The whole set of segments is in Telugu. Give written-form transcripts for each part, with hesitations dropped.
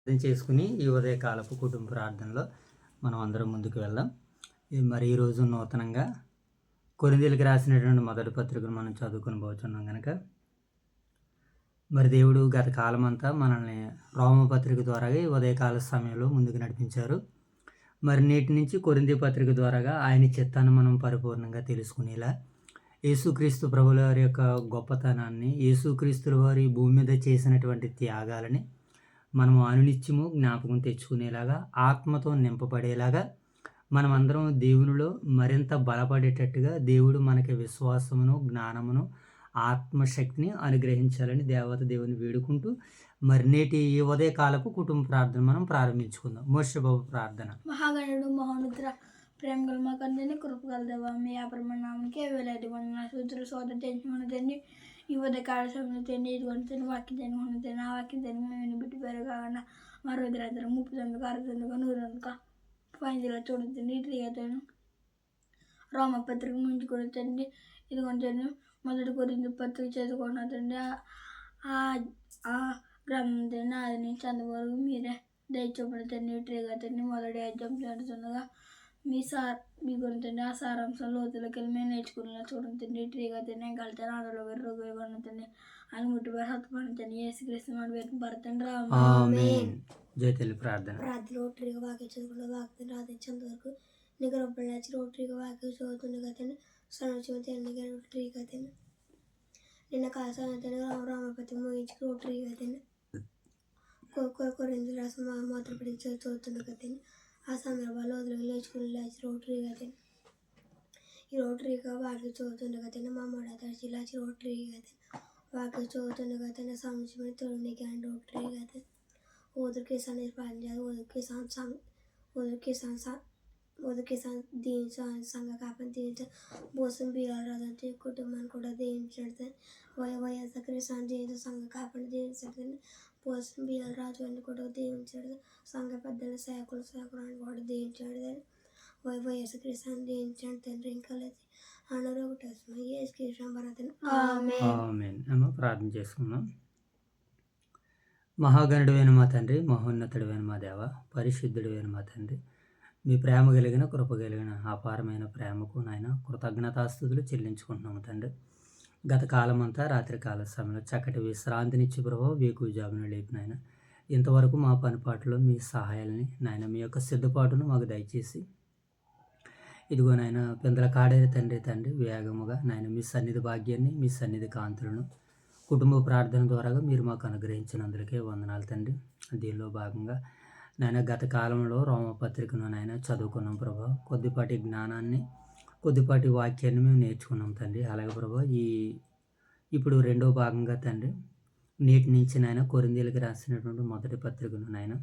అర్థం చేసుకుని ఈ ఉదయకాలపు కుటుంబ ప్రార్థనలో మనం అందరం ముందుకు వెళ్దాం. మరి ఈరోజు నూతనంగా కొరింథీయులకు రాసినటువంటి మొదటి పత్రికను మనం చదువుకొని పోతున్నాం కనుక మరి దేవుడు గత కాలమంతా మనల్ని రోమపత్రిక ద్వారా ఈ ఉదయకాల సమయంలో ముందుకు నడిపించారు. మరి నేటి నుంచి కొరింథీ పత్రిక ద్వారాగా ఆయన చిత్తాన్ని మనం పరిపూర్ణంగా తెలుసుకునేలా యేసుక్రీస్తు ప్రభుల వారి యొక్క గొప్పతనాన్ని, యేసుక్రీస్తుల వారి భూమి మీద చేసినటువంటి త్యాగాలని మనము అనునిత్యము జ్ఞాపకం తెచ్చుకునేలాగా, ఆత్మతో నింపబడేలాగా, మనమందరం దేవునిలో మరింత బలపడేటట్టుగా దేవుడు మనకి విశ్వాసమును, జ్ఞానమును, ఆత్మశక్తిని అనుగ్రహించాలని దేవుని వేడుకుంటూ మరి నేటి ఈ ఉదయకాలపు కుటుంబ ప్రార్థన మనం ప్రారంభించుకుందాం. మోషబాబు ప్రార్థన. మహాగణుడు మహోన్నత ప్రేమ గల మా కంటే కృపగల దేవా, మీ అపరమనామానికి వేలాది వందన సూత్రులు సోదరు తెచ్చుకున్నదండి. ఈ ఉదయకాల సమయంలో తండ్రి ఇదిగొని వాక్యం తినకుండా ఆ వాక్యం తిని మేము బిడ్డ పెరగాలన్న మరో ఇద్దరు 30 60 100 ఫైనల్గా చూడుతుంది. ఇట్లా రోమపత్రిక ముందు కూడా తండ్రి ఇదిగొని మొదటి కొరింథీ పత్రిక చదువుకున్నదండి. ఆ గ్రంథం తండ్రి అది నుంచి అంతవరకు మీరే దయచూపడుతండి. ఇట్లా తండ్రి మొదటి అధ్యాయం చదువుతుండగా మీ గురించి ఆ సారాంశం లోతులోకి వెళ్ళి మేము నేర్చుకునేలా చూడండి. ఇట్లా తండ్రి కలితాను ఆడలో రోగులుగా అని ముట్టిపోయి హత్తుపడుతుంది. యేసుక్రీస్తు మన వేరు భర్తండి ప్రార్థన. రోటరీగా వాక్య చదువుకున్న వాక్యం రాధించేంత వరకు నిగర నచ్చి రోటరీగా వాక్యం చదువుతుంది కదండి. సనోచిమతి రోటరీ కదండి. నిన్న కాసాన రామపతి ముగించి రోటరీ కదండి. కొరింథీ రాసిన మొదలుపడి చదువుతుంది కదండి. ఆ సందర్భాల్లో లేచి రోటరీ కదండి. ఈ రోటరీగా వాక్యం చదువుతుంది కదండి. మా మొదటి లేచి రోటరీ కదండి. వాక్యం చదువుతుంది కదండి. సంవత్సరం తొలి కానీ రోటరీ కదండి. ఓదురు అనేది ప్రార్థన ఓదురు కిసాన్ దీవించాలి. సంఘ కాపని దీవించాలి. భోసం బీరాలు రాదంటే కుటుంబాన్ని కూడా దీవించాడు. వైఎస్ఆర్ కిసాన్ దీవించాలి. సంఘ కాపని దీవించాడు. భోసం బీరాలు రాజు అని కూడా దీవించాడు. సంఘ పెద్దలు సేకులు అని కూడా దీవించాడు. వైఎస్ఆర్ కిసాన్ దీవించాడు తండ్రి. ఇంకా లేదు అనరు ఒకటి ప్రార్థన చేసుకున్నాం. మహాగణుడైన మా తండ్రి, మహోన్నతుడైన మా దేవ, పరిశుద్ధుడైన మా తండ్రి, మీ ప్రేమ కలిగిన కృప కలిగిన అపారమైన ప్రేమకు నాయన కృతజ్ఞతాస్తుతులు చెల్లించుకుంటున్నాము తండ్రి. గత కాలమంతా రాత్రికాల సమయంలో చక్కటి విశ్రాంతినిచ్చి ప్రభావ వేకువజామున లేపినాయన ఇంతవరకు మా పనిపాట్లో మీ సహాయాలని నాయన మీ యొక్క సిద్ధపాటును మాకు దయచేసి ఇదిగో నాయన పెందల కాడేరి తండ్రి వేగముగా నాయన మీ సన్నిధి భాగ్యాన్ని, మీ సన్నిధి కాంతులను కుటుంబ ప్రార్థన ద్వారా మీరు మాకు అనుగ్రహించినందుకే వందనాలు తండ్రి. దీనిలో భాగంగా నాయన గత కాలంలో రోమపత్రికను నాయన చదువుకున్నాం ప్రభా. కొద్దిపాటి జ్ఞానాన్ని, కొద్దిపాటి వాక్యాన్ని మేము నేర్చుకున్నాం తండ్రి. అలాగే ప్రభా ఇప్పుడు రెండో భాగంగా తండ్రి నేటి నుంచి నాయన కొరింథీయులకు రాసినటువంటి మొదటి పత్రికను నాయన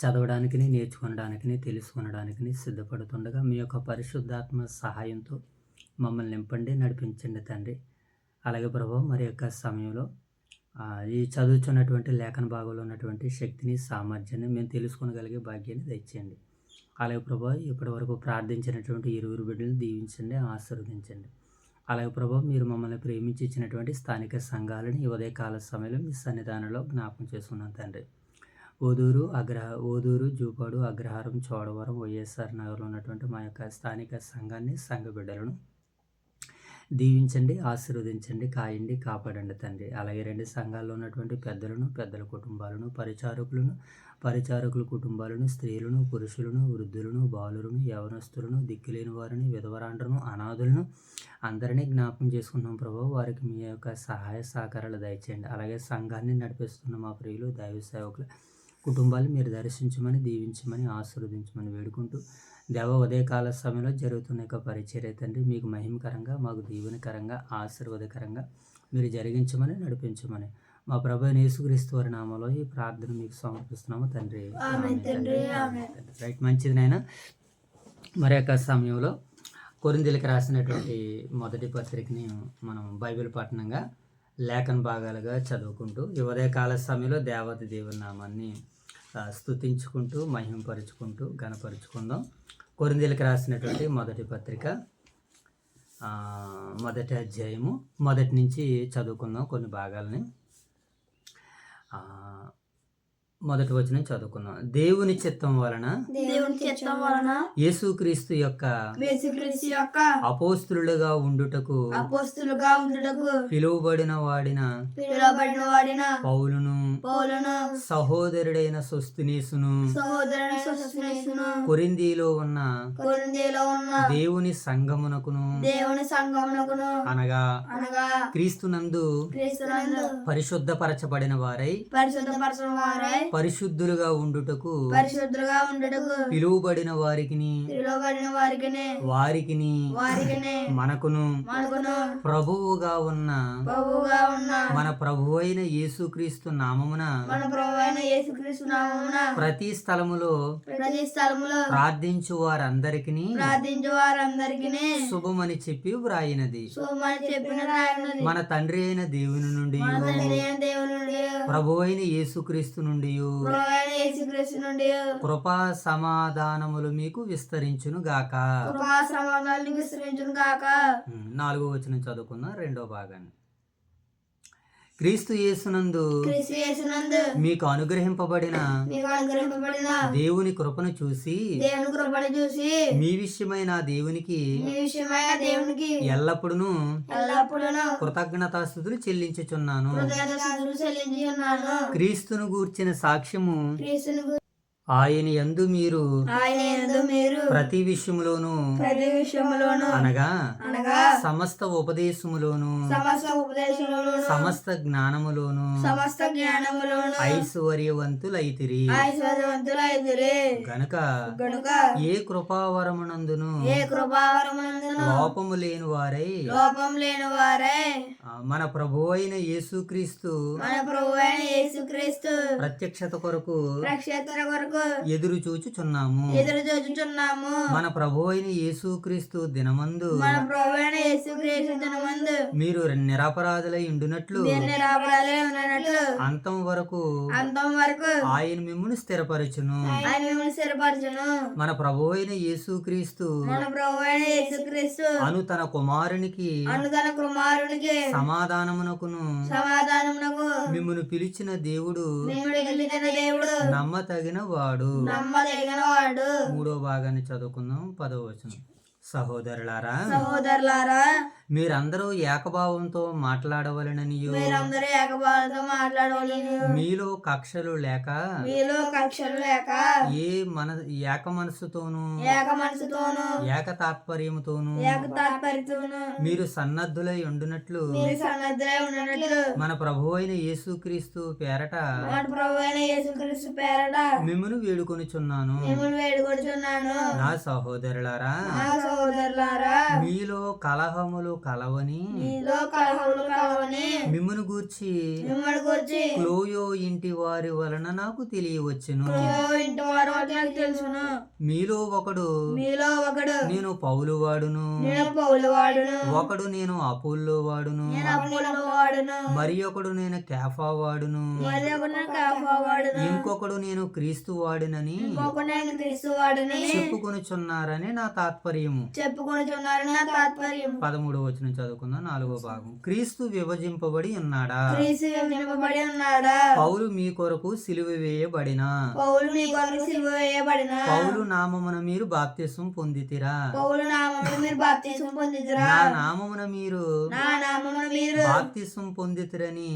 చదవడానికి, నేర్చుకోవడానికి, తెలుసుకొనడానికి సిద్ధపడుతుండగా మీ యొక్క పరిశుద్ధాత్మ సహాయంతో మమ్మల్ని నింపండి, నడిపించండి తండ్రి. అలాగే ప్రభా మరి యొక్క సమయంలో ఈ చదువుతున్నటువంటి లేఖన భాగంలో ఉన్నటువంటి శక్తిని, సామర్థ్యాన్ని మేము తెలుసుకోగలిగే భాగ్యాన్ని దయచేయండి. అలాగే ప్రభా ఇప్పటి వరకు ప్రార్థించినటువంటి 20 బిడ్డలను దీవించండి, ఆశీర్వదించండి. అలాగే ప్రభా మీరు మమ్మల్ని ప్రేమించి ఇచ్చినటువంటి స్థానిక సంఘాలని ఈ ఉదయకాల సమయంలో మీ సన్నిధానంలో జ్ఞాపకం చేసుకున్నాం తండ్రి. ఓదూరు, జూపాడు, అగ్రహారం, చోడవరం, వైఎస్ఆర్ నగర్లో ఉన్నటువంటి మా యొక్క స్థానిక సంఘాన్ని, సంఘ బిడ్డలను దీవించండి, ఆశీర్వదించండి, కాయండి, కాపాడండి తండ్రి. అలాగే 2 సంఘాల్లో ఉన్నటువంటి పెద్దల కుటుంబాలను, పరిచారకుల కుటుంబాలను, స్త్రీలను, పురుషులను, వృద్ధులను, బాలులను, యవనస్తులను, దిక్కులేని వారిని, విధవరాండ్రను, అనాథులను అందరినీ జ్ఞాపకం చేసుకున్నాం ప్రభావ. వారికి మీ యొక్క సహాయ సహకారాలు దయచేయండి. అలాగే సంఘాన్ని నడిపిస్తున్న మా ప్రియులు, దైవ సేవకుల కుటుంబాలు మీరు దర్శించమని, దీవించమని, ఆశీర్వదించమని వేడుకుంటూ దేవ ఉదయకాల సమయంలో జరుగుతున్న యొక్క పరిచర్య తండ్రి మీకు మహిమకరంగా, మాకు దీవెనకరంగా, ఆశీర్వాదకరంగా మీరు జరిగించమని, నడిపించమని మా ప్రభు యేసుక్రీస్తు వారి నామములో ఈ ప్రార్థన మీకు సమర్పిస్తున్నాము తండ్రి. రైట్, మంచిది నాయన. మరి యొక్క సమయంలో కొరింథీయులకు రాసినటువంటి మొదటి పత్రికని మనం బైబిల్ పఠనంగా లేఖన భాగాలుగా చదువుకుంటూ ఈ ఉదయకాల సమయంలో దేవుని నామాన్ని స్తుతించుకుంటూ, మహిమపరుచుకుంటూ, ఘనపరుచుకుందాం. కొరింథీయులకు రాసినటువంటి మొదటి పత్రిక మొదటి అధ్యాయము మొదటి నుంచి చదువుకుందాం కొన్ని భాగాలని. మొదటి వచనం చదువుకుందాం. దేవుని చిత్తం వలన దేవుని చిత్తం వలన యేసుక్రీస్తు యొక్క యేసుక్రీస్తు యొక్క అపోస్తులుగా ఉండుటకు అపోస్తులుగా ఉండుటకు పిలువబడిన వాడిన పౌలును సహోదరుడైన సొస్తెనేసును సహోదరుని సొస్తెనేసును కొరింథీలో ఉన్న దేవుని సంఘమునకును అనగా క్రీస్తునందు పరిశుద్ధపరచబడిన వారై పరిశుద్ధులుగా ఉండుటకు పిలువబడిన వారికిని మనకును ప్రభువుగా ఉన్న మన ప్రభువు అయిన యేసుక్రీస్తు నామమున ప్రతి స్థలములో ప్రార్థించు వారందరికీ శుభమని చెప్పి వ్రాయినది. మన తండ్రి అయిన దేవుని నుండి ప్రభు అయిన యేసుక్రీస్తు నుండి కృపా సమాధానములు మీకు విస్తరించును గాక. 4వ వచనం చదువుకుందాం, 2వ భాగాన్ని. క్రీస్తు యేసునందు మీకు అనుగ్రహింపబడిన దేవుని కృపను చూసి మీ విషయమైన దేవునికి ఎల్లప్పుడూ కృతజ్ఞతాస్తుతులు చెల్లించుచున్నాను. క్రీస్తును గూర్చిన సాక్ష్యము ఆయన యందు మీరు ప్రతి విషయములోను అనగా సమస్త ఉపదేశములోను సమస్త జ్ఞానములోను ఐశ్వర్యవంతులైతిరి. గనుక ఏ కృపావరమునందును లోపము లేని వారై మన ప్రభువు అయిన యేసుక్రీస్తు ప్రత్యక్షత కొరకు ఎదురు చూచుచున్నాము. మన ప్రభువు అయిన యేసుక్రీస్తు దినమందు మీరు నిరపరాధులై ఉండునట్లు అంతం వరకు ఆయన మిమ్మును స్థిరపరచును. మన ప్రభువు అయిన యేసుక్రీస్తు అను తన కుమారునికి సమాధానమునకును మిమ్మును పిలిచిన దేవుడు నమ్మతగిన వాడు. 3వ భాగాన్ని చదువుకుందాం, 10వ వచనం. సహోదరులారా మీరందరూ ఏకభావంతో మాట్లాడవలెననియు మీలో కక్షలు లేక ఏక మనసుతోను ఏక తాత్పర్యముతోను మీరు సన్నద్ధులై ఉండునట్లు మన ప్రభువు అయిన యేసుక్రీస్తు పేరట మిమ్మును వేడుకొనుచున్నాను. నా సహోదరులారా మీలో కలహములు కలవని మిమ్మును గూర్చి క్లోయో ఇంటి వారి వలన నాకు తెలియవచ్చును. మీలో ఒకడు నేను పౌలు వాడును, ఒకడు నేను అపోల్లో వాడును, మరి ఒకడు నేను కేఫా వాడును, ఇంకొకడు నేను క్రీస్తు వాడినని చెప్పుకొనుచున్నారని నా తాత్పర్యము. 13వ వచనం చదువుకుందాం, 4వ భాగం. క్రీస్తు విభజింపబడి ఉన్నాడా? పౌలు మీ కొరకు సిలువ వేయబడిన పౌలు నామమున మీరు బాప్తిసం పొందితిరా? నా నామమున మీరు బాప్తిసం పొందితిరని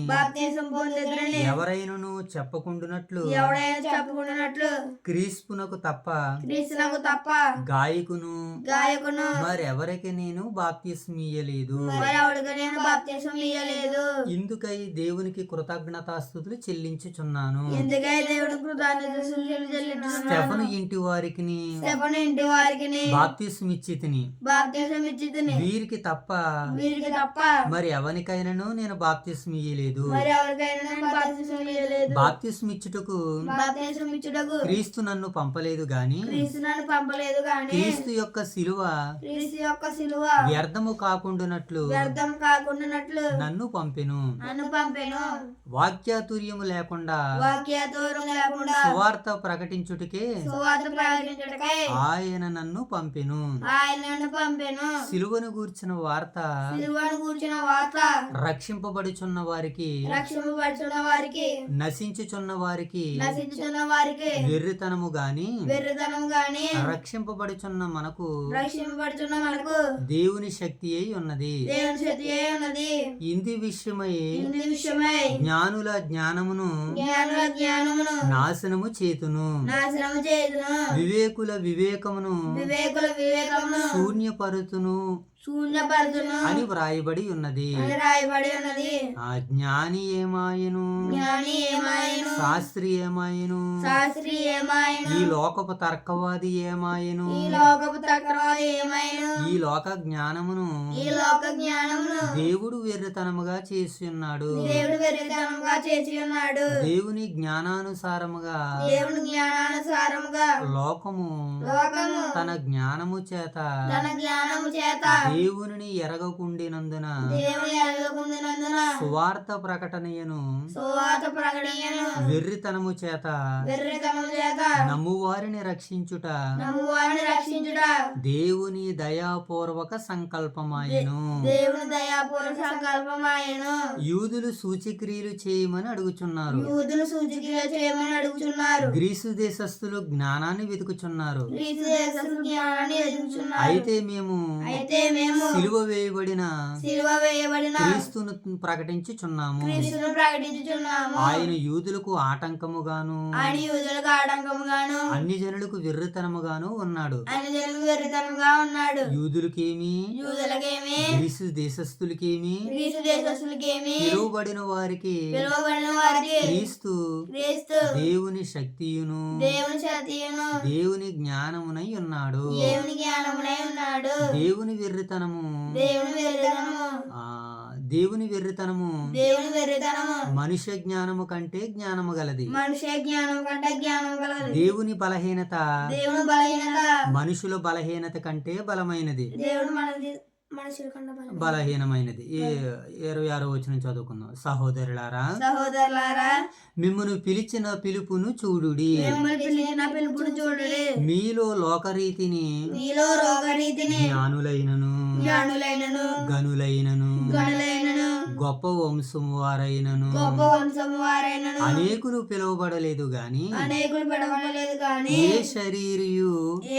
ఎవరైనను చెప్పకుండునట్లు క్రీస్తునకు తప్ప గాయకును మరెవరికి నేను బాప్తిస్మియ్యలేదు. ఇందుకై దేవునికి కృతజ్ఞతాస్తుతులు చెల్లించుచున్నాను. స్టెఫను ఇంటి వారికి బాప్తిస్మిచ్చితిని. వీరికి తప్ప మరి ఎవరికైనాను నేను బాప్తిస్మియ్యలేదు. బాప్తిస్మిచ్చుటకు క్రీస్తు నన్ను పంపలేదు గాని క్రీస్తు యొక్క శిలువ క్రీస్తు యొక్క సిలువ వ్యర్థము కాకుండానట్లు వ్యర్థం కాకుండానట్లు నన్ను పంపెను. వాక్యాతుర్యము లేకుండా వాక్యతోరం లేకుండా సువార్త ప్రకటించుటకే సువార్త ప్రకటించుటకై ఆయన నన్ను పంపెను. ఆయనను పంపెను. సిలువను గూర్చిన వార్త సిలువను కూర్చున్న వార్త రక్షింపబడుచున్న వారికి రక్షింపబడుచున్న వారికి నశించుచున్న వారికి నశించుచున్న వారికి వెర్రితనము గాని వెర్రితనం గాని రక్షింపబడుచున్న మనకు రక్షింపబడుచున్న మనకు దేవుని శక్తి అయి ఉన్నది. దేవుని శక్తి అయి ఉన్నది. ఇంది విషయమై ఇందు విషయమై జ్ఞానుల జ్ఞానమును జ్ఞానుల జ్ఞానమును నాశనము చేతును, నాశనము చేయుదును. వివేకుల వివేకమును వివేకుల వివేకమును శూన్యపరుతును శూన్యపరచును అని వ్రాయబడి ఉన్నది. అని రాయబడి ఉన్నది. ఆ జ్ఞాని ఏమాయను, జ్ఞాని ఏమాయను, శాస్త్రి ఏమాయను, శాస్త్రి ఏమాయను, ఈ లోకపు తర్కవాది ఏమాయను, ఈ లోకపు తక్రవాది ఏమాయను, ఈ లోక జ్ఞానమును ఈ లోక జ్ఞానమును దేవుడు వెర్రితనముగా చేసి ఉన్నాడు. దేవుడు వెర్రితనముగా చేసి ఉన్నాడు. దేవుని జ్ఞానానుసారముగా దేవుని జ్ఞానానుసారముగా లోకము లోకము తన జ్ఞానము చేత తన జ్ఞానము చేత దేవునిని ఎరగకుండినందున దేవుని ఎరగకుండినందున సువార్త ప్రకటనయను సువార్త ప్రకటనను వెర్రితనము చేత వెర్రితనము చేత నమ్మువారిని రక్షించుట నమ్మువారిని రక్షించుట దేవుని దయాపూర్వక సంకల్పమాయెను. దేవుని దయాపూర్వక సంకల్పమాయెను. యూదులు సూచక్రియలు చేయమని అడుగుచున్నారు. యూదులు సూచికలు చేయమని అడుగుచున్నారు. గ్రీసు దేశస్థులు జ్ఞానాన్ని వెతుకుచున్నారు. గ్రీసు దేశస్థులు జ్ఞానాన్ని ఎదుగుచున్నారు. అయితే మేము సిలువ వేయబడిన సిలువ వేయబడిన క్రీస్తును ప్రకటించుచున్నాము. క్రీస్తును ప్రకటించుచున్నాము. ఆయన యూదులకు ఆటంకముగాను ఆయన యూదులకు ఆటంకముగాను అన్ని జనులకు వెర్రితనముగాను ఉన్నాడు. అన్ని జనులకు వెర్రితనముగా ఉన్నాడు. యూదులకేమి యూదులకేమి గ్రీసు దేశస్థులకేమి గ్రీసు దేశస్థులకేమి పిలువబడిన వారికి పిలువబడిన వారికి క్రీస్తు క్రీస్తు దేవుని శక్తియును దేవుని శక్తియును దేవుని జ్ఞానమునై ఉన్నాడు. దేవుని జ్ఞానమునై ఉన్నాడు. దేవుని వెర్రితనము దేవుని వెర్రితనము దేవుని వెర్రితనము దేవుని వెర్రితనము మనుష్య జ్ఞానము కంటే జ్ఞానము గలది. మనుష్య జ్ఞానం కంటే జ్ఞానం కలదు. దేవుని బలహీనత దేవుని బలహీనత మనుషుల బలహీనత కంటే బలమైనది. దేవుడు మనుషుల కంటే బలహీనమైనది. 26వ వచనం చదువుకుందాం. సహోదరులారా, సహోదరులారా, మిమ్మును పిలిచిన పిలుపును చూడుడి. మిమ్మల్ని పిలిచిన పిలుపును చూడుడి. మీలో లోకరీతిని మీలో రోగరీతిని జ్ఞానులైనను జ్ఞానులైనను గనులైనను గనులైనను గొప్ప వంశము వారైనను గొప్ప వంశము వారైనను అనేకులు పిలువబడలేదు గాని అనేకులు పెడవలేదు కానీ ఏ శరీరియు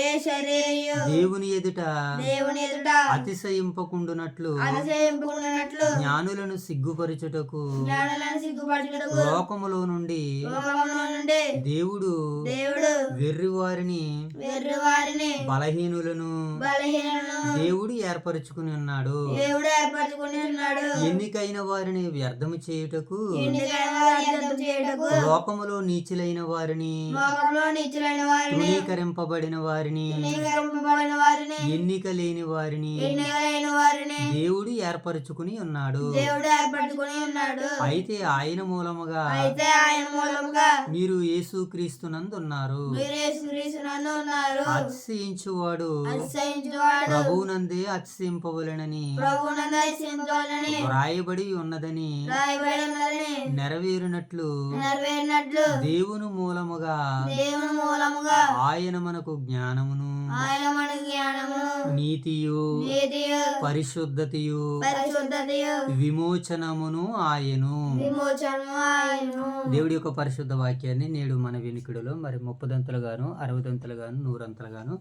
ఏ శరీరయు దేవుని ఎదుట దేవుని ఎదుట అతిశయింపకుండునట్లు అతిశయింపుకున్నట్లు జ్ఞానులను సిగ్గుపరచుటకు జ్ఞానులను సిగ్గుపరచుటకు లోకములో నుండి లోకములో నుండి దేవుడు దేవుడు వెర్రివారిని వెర్రివారిని బలహీనులను బలహీనను దేవుడు ఏర్పరచుకుని ఉన్నాడు. దేవుడు ఏర్పరచుకుని ఉన్నాడు. ఎన్నికైన వారిని వ్యర్థము చేయుటకు ఎన్నికైన వారిని అర్థం చేయుటకు లోకములో నీచులైన వారిని లోకంలో నీచులైన వారిని తృణీకరింపబడిన వారిని తృణీకరింపబడిన వారిని ఎన్నిక లేని వారిని ఎన్నికలైన వారిని దేవుడు ఏర్పరచుకుని ఉన్నాడు. దేవుడు ఏర్పరచుకుని ఉన్నాడు. అయితే ఆయన మూలముగా అయితే ఆయన మూలముగా మీరు యేసుక్రీస్తునందున్నారు. మీరు యేసుక్రీస్తునందు ఉన్నారు. అతిశయించువాడు అతిశయించువాడు ప్రభువునందే అతిశయింపవలెనని ప్రభువునందు అతిశయించువాడని వ్రాయబడి ఉన్నదని రాయబడి ఉన్నదని నెరవేరినట్లు నెరవేరినట్లు దేవుని మూలముగా దేవుని మూలముగా ఆయన మనకు జ్ఞానమును ఆయన మన జ్ఞానమును నీతియు నీతియు పరిశుద్ధతయు పరిశుద్ధతయు విమోచనమును ఆయను. విమోచనము ఆయను. దేవుడి యొక్క పరిశుద్ధ వాక్యాన్ని నేడు మన వినికిడిలో మరి 30దంతలుగాను 60దంతలుగాను 100ంతలుగాను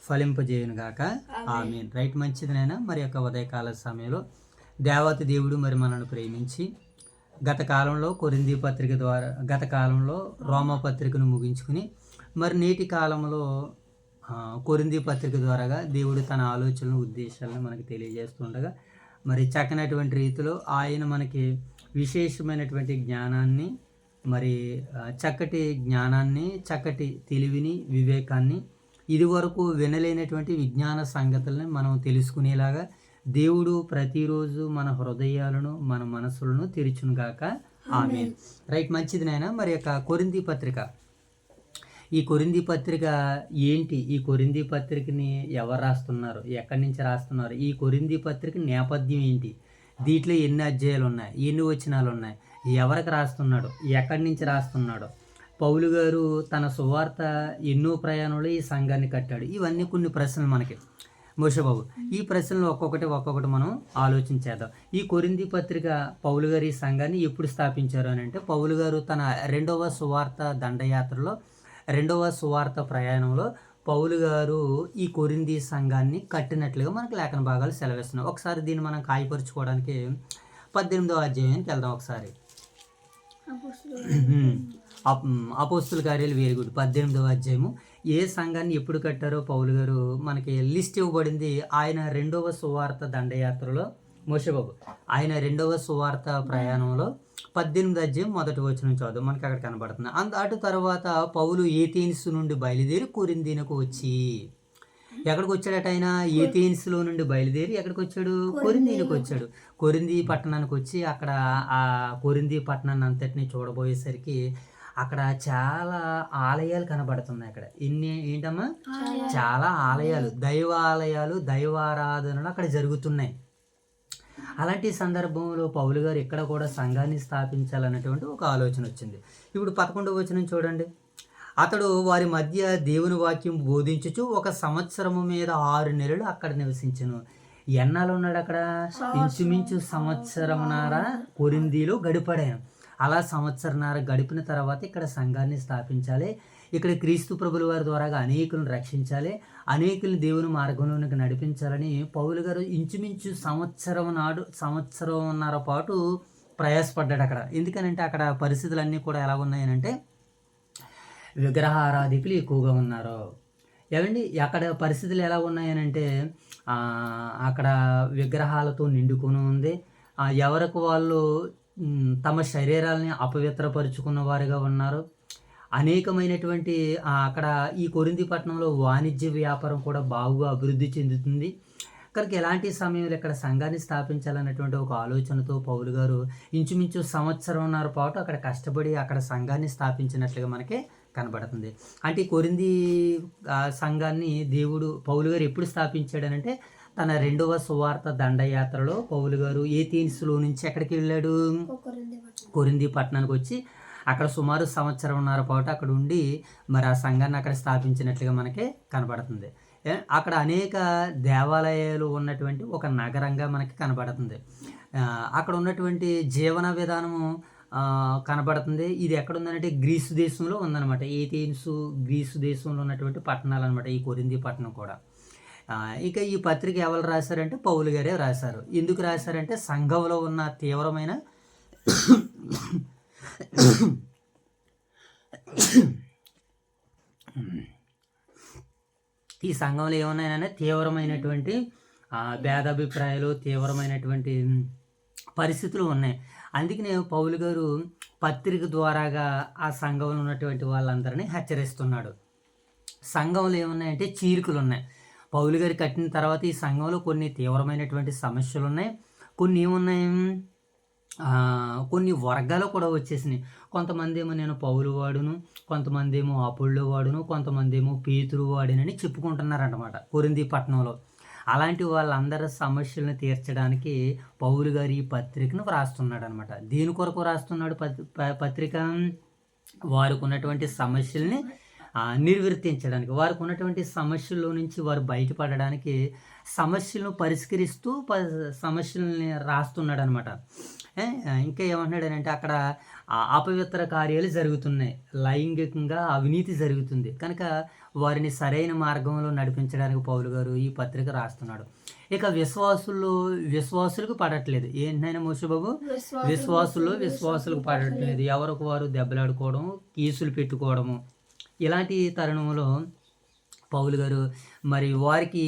ఫలింపజేయును గాక. ఆమేన్. రైట్, మంచిదినైనా మరి యొక్క ఉదయకాల సమయంలో దేవత దేవుడు మరి మనల్ని ప్రేమించి గత కాలంలో కొరింథీ పత్రిక ద్వారా గత కాలంలో రోమా పత్రికను ముగించుకుని మరి నేటి కాలంలో కొరింథీ పత్రిక ద్వారాగా దేవుడు తన ఆలోచనలు ఉద్దేశాలను మనకి తెలియజేస్తుండగా మరి చక్కనటువంటి రీతిలో ఆయన మనకి విశేషమైనటువంటి జ్ఞానాన్ని మరి చక్కటి జ్ఞానాన్ని చక్కటి తెలివిని వివేకాన్ని ఇదివరకు వినలేనటువంటి విజ్ఞాన సంగతులను మనం తెలుసుకునేలాగా దేవుడు ప్రతిరోజు మన హృదయాలను మన మనసులను తెరిచును గాక. ఆమేన్. రైట్, మంచిది నాయన. మరి యొక్క కొరింథీ పత్రిక ఈ కొరింథీ పత్రిక ఏంటి? ఈ కొరింథీ పత్రికని ఎవరు రాస్తున్నారు? ఎక్కడి నుంచి రాస్తున్నారు? ఈ కొరింథీ పత్రిక నేపథ్యం ఏంటి? దీంట్లో ఎన్ని అధ్యాయాలు ఉన్నాయి? ఎన్ని వచనాలు ఉన్నాయి? ఎవరికి రాస్తున్నాడు? ఎక్కడి నుంచి రాస్తున్నాడు? పౌలు గారు తన సువార్త ఎన్నో ప్రయాణంలో ఈ సంఘాన్ని కట్టాడు. ఇవన్నీ కొన్ని ప్రశ్నలు మనకి మోషబాబు. ఈ ప్రశ్నలు ఒక్కొక్కటి మనం ఆలోచించేద్దాం. ఈ కొరింథీ పత్రిక పౌలు గారు ఈ సంఘాన్ని ఎప్పుడు స్థాపించారు అని అంటే, పౌలు గారు తన రెండవ సువార్త దండయాత్రలో, రెండవ సువార్త ప్రయాణంలో పౌలు గారు ఈ కొరింథీ సంఘాన్ని కట్టినట్లుగా మనకు లేఖన భాగాలు సెలవిస్తున్నాయి. ఒకసారి దీన్ని మనం కాయపరుచుకోవడానికి 18వ అధ్యాయానికి వెళ్దాం ఒకసారి. అపోస్తుల కార్యాలు వెరీ గుడ్. 18వ అధ్యాయము. ఏ సంఘాన్ని ఎప్పుడు కట్టారో పౌలు గారు మనకి లిస్ట్ ఇవ్వబడింది. ఆయన రెండవ సువార్త దండయాత్రలో, మోషబాబు, ఆయన రెండవ సువార్త ప్రయాణంలో 18వ అధ్యాయం మొదటి వచనం చదువు, మనకి అక్కడ కనబడుతుంది. అటు తర్వాత పౌలు ఏథెన్స్ నుండి బయలుదేరి కొరింథీనకు వచ్చి, ఎక్కడికి వచ్చాడట ఆయన? ఏథెన్స్లో నుండి బయలుదేరి ఎక్కడికి వచ్చాడు? కొరింథీకి వచ్చాడు. కొరింథీ పట్టణానికి వచ్చి అక్కడ ఆ కొరింథీ పట్టణాన్ని అంతటిని చూడబోయేసరికి అక్కడ చాలా ఆలయాలు కనబడుతున్నాయి. అక్కడ ఏంటమ్మా? చాలా ఆలయాలు, దైవాలయాలు, దైవారాధనలు అక్కడ జరుగుతున్నాయి. అలాంటి సందర్భంలో పౌలు గారు ఇక్కడ కూడా సంఘాన్ని స్థాపించాలన్నటువంటి ఒక ఆలోచన వచ్చింది. ఇప్పుడు 11వ వచనం చూడండి. అతడు వారి మధ్య దేవుని వాక్యం బోధించుచు 1 సంవత్సరము మీద 6 నెలలు అక్కడ నివసించను. ఎన్నాళ్ళు ఉన్నాడు అక్కడ? ఇంచుమించు సంవత్సరమున్నర కొరింథీలో గడిపాడాను. అలా సంవత్సరన్నర గడిపిన తర్వాత ఇక్కడ సంఘాన్ని స్థాపించాలి. ఇక్కడ క్రీస్తు ప్రభుల వారి ద్వారా అనేకులను రక్షించాలి, అనేకులను దేవుని మార్గంలోనికి నడిపించాలని పౌలు గారు ఇంచుమించు సంవత్సరంన్నర పాటు ప్రయాసపడ్డాడు అక్కడ. ఎందుకనంటే అక్కడ పరిస్థితులన్నీ కూడా ఎలా ఉన్నాయనంటే, విగ్రహారాధికులు ఎక్కువగా ఉన్నారు. ఏమండి, అక్కడ పరిస్థితులు ఎలా ఉన్నాయనంటే అక్కడ విగ్రహాలతో నిండుకొని ఉంది. ఎవరికి వాళ్ళు తమ శరీరాలని అపవిత్రపరుచుకున్న వారుగా ఉన్నారు. అనేకమైనటువంటి అక్కడ ఈ కొరింథీ పట్టణంలో వాణిజ్య వ్యాపారం కూడా బాగా అభివృద్ధి చెందుతుంది. కనుక ఎలాంటి సమయంలో ఇక్కడ సంఘాన్ని స్థాపించాలన్నటువంటి ఒక ఆలోచనతో పౌలు గారు ఇంచుమించు సంవత్సరంన్నర పాటు అక్కడ కష్టపడి అక్కడ సంఘాన్ని స్థాపించినట్లుగా మనకి కనబడుతుంది. అంటే ఈ కొరింథీ సంఘాన్ని పౌలు గారు ఎప్పుడు స్థాపించాడనంటే, తన రెండవ సువార్త దండయాత్రలో పౌలు గారు ఏథెన్స్లో నుంచి ఎక్కడికి వెళ్ళాడు? కొరింథీ పట్టణానికి వచ్చి అక్కడ సుమారు సంవత్సరంన్నర పాటు అక్కడ ఉండి మరి ఆ సంఘాన్ని అక్కడ స్థాపించినట్లుగా మనకి కనబడుతుంది. అక్కడ అనేక దేవాలయాలు ఉన్నటువంటి ఒక నగరంగా మనకి కనబడుతుంది. అక్కడ ఉన్నటువంటి జీవన విధానము కనబడుతుంది. ఇది ఎక్కడ ఉందనంటే గ్రీసు దేశంలో ఉందన్నమాట. ఏథెన్స్ గ్రీసు దేశంలో ఉన్నటువంటి పట్టణాలు అనమాట ఈ కొరింథీ పట్టణం కూడా. ఇక ఈ పత్రిక ఎవరు రాశారంటే పౌలు గారే రాశారు. ఎందుకు రాశారంటే సంఘంలో ఉన్న తీవ్రమైన ఈ సంఘంలో ఏమున్నాయనంటే తీవ్రమైనటువంటి భేదాభిప్రాయాలు, తీవ్రమైనటువంటి పరిస్థితులు ఉన్నాయి. అందుకనే పౌలు గారు పత్రిక ద్వారాగా ఆ సంఘంలో ఉన్నటువంటి వాళ్ళందరినీ హెచ్చరిస్తున్నాడు. సంఘంలో ఏమున్నాయంటే చీలికలు ఉన్నాయి. పౌలు గారు కట్టిన తర్వాత ఈ సంఘంలో కొన్ని తీవ్రమైనటువంటి సమస్యలు ఉన్నాయి. కొన్ని ఏమున్నాయి, కొన్ని వర్గాలు కూడా వచ్చేసినాయి. కొంతమంది ఏమో నేను పౌలు వాడును, కొంతమంది ఏమో అపోల్లో వాడును, కొంతమంది ఏమో పేతురు వాడినని చెప్పుకుంటున్నారన్నమాట కొరింథీ పట్టణంలో. అలాంటి వాళ్ళందరి సమస్యలను తీర్చడానికి పౌలు గారు ఈ పత్రికను రాస్తున్నాడు అనమాట. దేని కొరకు రాస్తున్నాడు పత్రిక? వారికి ఉన్నటువంటి సమస్యల్ని నిర్వర్తించడానికి, వారికి ఉన్నటువంటి సమస్యల్లో నుంచి వారు బయటపడడానికి సమస్యలను పరిష్కరిస్తూ సమస్యల్ని రాస్తున్నాడు అనమాట. ఇంకా ఏమంటున్నాడనంటే అక్కడ అపవిత్ర కార్యాలు జరుగుతున్నాయి, లైంగికంగా అవినీతి జరుగుతుంది. కనుక వారిని సరైన మార్గంలో నడిపించడానికి పౌలు గారు ఈ పత్రిక రాస్తున్నాడు. ఇక విశ్వాసులకు పడట్లేదు. ఏంటైనా మోషబాబు? విశ్వాసులకు పడట్లేదు. ఎవరికి వారు దెబ్బలాడుకోవడం, కేసులు పెట్టుకోవడము, ఇలాంటి తరుణంలో పౌలు గారు మరి వారికి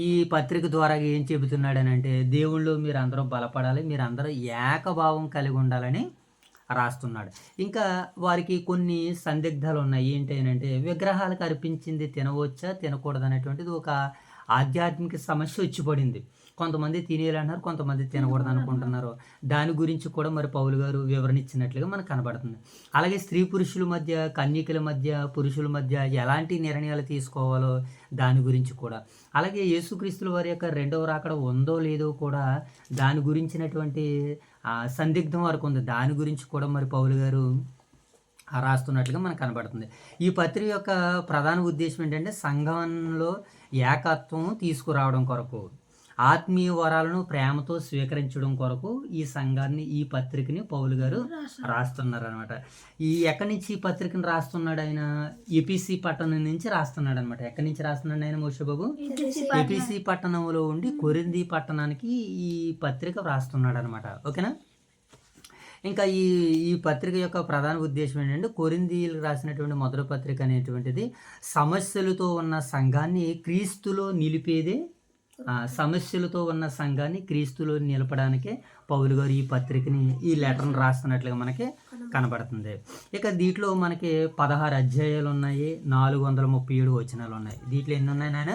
ఈ పత్రిక ద్వారా ఏం చెబుతున్నాడనంటే, దేవుళ్ళు మీరు అందరూ బలపడాలి, మీరు అందరూ ఏకభావం కలిగి ఉండాలని రాస్తున్నాడు. ఇంకా వారికి కొన్ని సందిగ్ధాలు ఉన్నాయి. ఏంటంటే విగ్రహాలకు అర్పించింది తినవచ్చా తినకూడదు అనేటువంటిది ఒక ఆధ్యాత్మిక సమస్య వచ్చి పడింది. కొంతమంది తినేయాలన్నారు, కొంతమంది తినకూడదు అనుకుంటున్నారు. దాని గురించి కూడా మరి పౌలు గారు వివరణ ఇచ్చినట్లుగా మనకు కనబడుతుంది. అలాగే స్త్రీ పురుషుల మధ్య, కన్యకల మధ్య, పురుషుల మధ్య ఎలాంటి నిర్ణయాలు తీసుకోవాలో దాని గురించి కూడా, అలాగే యేసుక్రీస్తుల వారి యొక్క రెండవ రాకడ ఉందో లేదో కూడా దాని గురించినటువంటి సందిగ్ధం వరకు ఉంది. దాని గురించి కూడా మరి పౌలు గారు రాస్తున్నట్లుగా మనకు కనబడుతుంది. ఈ పత్రిక యొక్క ప్రధాన ఉద్దేశం ఏంటంటే సంఘంలో ఏకత్వం తీసుకురావడం కొరకు, ఆత్మీయ వరాలను ప్రేమతో స్వీకరించడం కొరకు ఈ సంఘాన్ని, ఈ పత్రికని పౌలు గారు రాస్తున్నారు అనమాట. ఎక్కడి నుంచి ఈ పత్రికను రాస్తున్నాడు ఆయన? ఎపిసి పట్టణం నుంచి రాస్తున్నాడు అనమాట. ఎక్కడి నుంచి రాస్తున్నాడు ఆయన మోషేబాబు? ఎపిసి పట్టణంలో ఉండి కొరింథీ పట్టణానికి ఈ పత్రిక రాస్తున్నాడు అనమాట. ఓకేనా? ఇంకా ఈ పత్రిక యొక్క ప్రధాన ఉద్దేశం ఏంటంటే కొరింథీయులకు రాసినటువంటి మొదటి పత్రిక అనేటువంటిది సమస్యలతో ఉన్న సంఘాన్ని క్రీస్తులో నిలిపేదే. సమస్యలతో ఉన్న సంఘాన్ని క్రీస్తులో నిలపడానికే పౌలు గారు ఈ పత్రికని, ఈ లెటర్ని రాస్తున్నట్లుగా మనకి కనబడుతుంది. ఇక దీంట్లో మనకి 16 అధ్యాయాలు ఉన్నాయి, 437 వచనాలు ఉన్నాయి. దీంట్లో ఎన్ని ఉన్నాయి నాయన?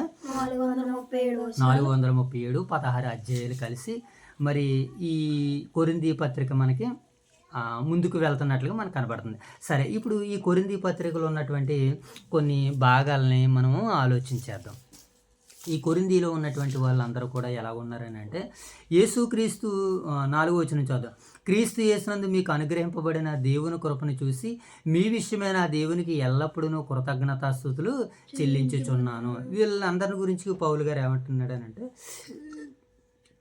437, 16 అధ్యాయాలు కలిసి మరి ఈ కొరింథీ పత్రిక మనకి ముందుకు వెళ్తున్నట్లుగా మనకు కనబడుతుంది. సరే, ఇప్పుడు ఈ కొరింథీ పత్రికలో ఉన్నటువంటి కొన్ని భాగాలని మనము ఆలోచించేద్దాం. ఈ కొరింథీలో ఉన్నటువంటి వాళ్ళందరూ కూడా ఎలా ఉన్నారని అంటే, యేసుక్రీస్తు 4వ వచనం చదువు. క్రీస్తు యేసునందు మీకు అనుగ్రహింపబడిన దేవుని కృపను చూసి మీ విషయమైన దేవునికి ఎల్లప్పుడూ కృతజ్ఞతాస్తుతులు చెల్లించుచున్నాను. వీళ్ళందరి గురించి పౌలు గారు ఏమంటున్నాడు అని అంటే,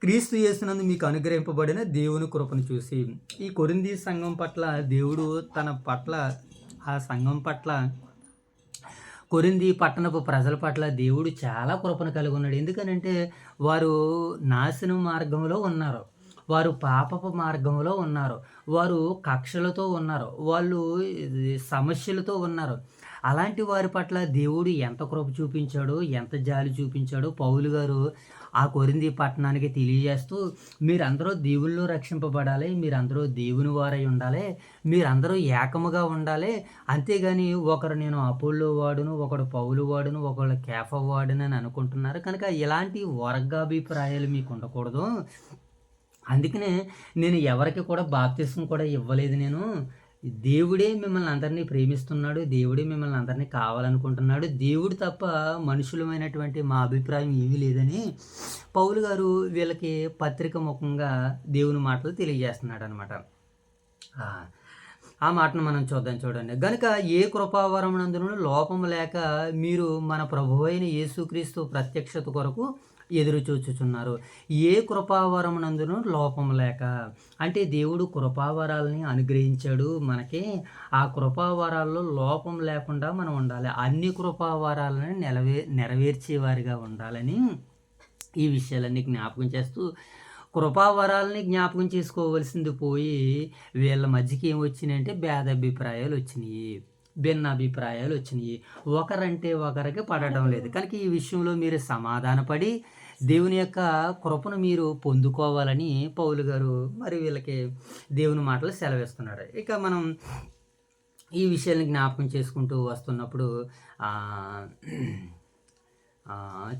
క్రీస్తు యేసునందు మీకు అనుగ్రహింపబడిన దేవుని కృపను చూసి. ఈ కొరింథీ సంఘం పట్ల దేవుడు ఆ సంఘం పట్ల, కొరింథీ పట్టణపు ప్రజల పట్ల దేవుడు చాలా కృపను కలిగి ఉన్నాడు. ఎందుకనంటే వారు నాశనం మార్గంలో ఉన్నారు, వారు పాపపు మార్గంలో ఉన్నారు, వారు కక్షలతో ఉన్నారు, వాళ్ళు సమస్యలతో ఉన్నారు. అలాంటి వారి పట్ల దేవుడు ఎంత కృప చూపించాడో, ఎంత జాలి చూపించాడో పౌలు గారు ఆ కొరింథీ పట్టణానికి తెలియజేస్తూ, మీరందరూ దేవుల్లో రక్షింపబడాలి, మీరందరూ దేవుని వారై ఉండాలి, మీరందరూ ఏకముగా ఉండాలి. అంతేగాని ఒకరు నేను అపోల్లో వాడును, ఒకడు పౌలు వాడును, ఒకడు కేఫా వాడును అని అనుకుంటున్నారు కనుక ఇలాంటి వర్గాభిప్రాయాలు మీకు ఉండకూడదు. అందుకనే నేను ఎవరికి కూడా బాప్తిసం కూడా ఇవ్వలేదు. నేను దేవుడే మిమ్మల్ని అందరినీ ప్రేమిస్తున్నాడు, దేవుడే మిమ్మల్ని అందరినీ కావాలనుకుంటున్నాడు, దేవుడు తప్ప మనుషులమైనటువంటి మా అభిప్రాయం ఏమీ లేదని పౌలు గారు వీళ్ళకి పత్రిక ముఖంగా దేవుని మాటలు తెలియజేస్తున్నాడు అనమాట. ఆ మాటను మనం చూడండి. గనుక ఏ కృపావరమునందును లోపము లేక మీరు మన ప్రభువైన యేసుక్రీస్తు ప్రత్యక్షత కొరకు ఎదురు చూచుచున్నారు. ఏ కృపావరమునందును లోపం లేక అంటే దేవుడు కృపావరాలని అనుగ్రహించాడు మనకి. ఆ కృపావరాల్లో లోపం లేకుండా మనం ఉండాలి, అన్ని కృపావరాలని నెరవేర్చేవారిగా ఉండాలని ఈ విషయాలన్నీ జ్ఞాపకం చేస్తూ, కృపావరాలని జ్ఞాపకం చేసుకోవలసింది పోయి వీళ్ళ మధ్యకి ఏం వచ్చినాయంటే భేదాభిప్రాయాలు వచ్చినాయి, భిన్నాభిప్రాయాలు వచ్చినాయి, ఒకరంటే ఒకరికి పడటం లేదు. కనుక ఈ విషయంలో మీరు సమాధానపడి దేవుని యొక్క కృపను మీరు పొందుకోవాలని పౌలు గారు మరి వీళ్ళకి దేవుని మాటలు సెలవిస్తున్నాడు. ఇక మనం ఈ విషయాన్ని జ్ఞాపకం చేసుకుంటూ వస్తున్నప్పుడు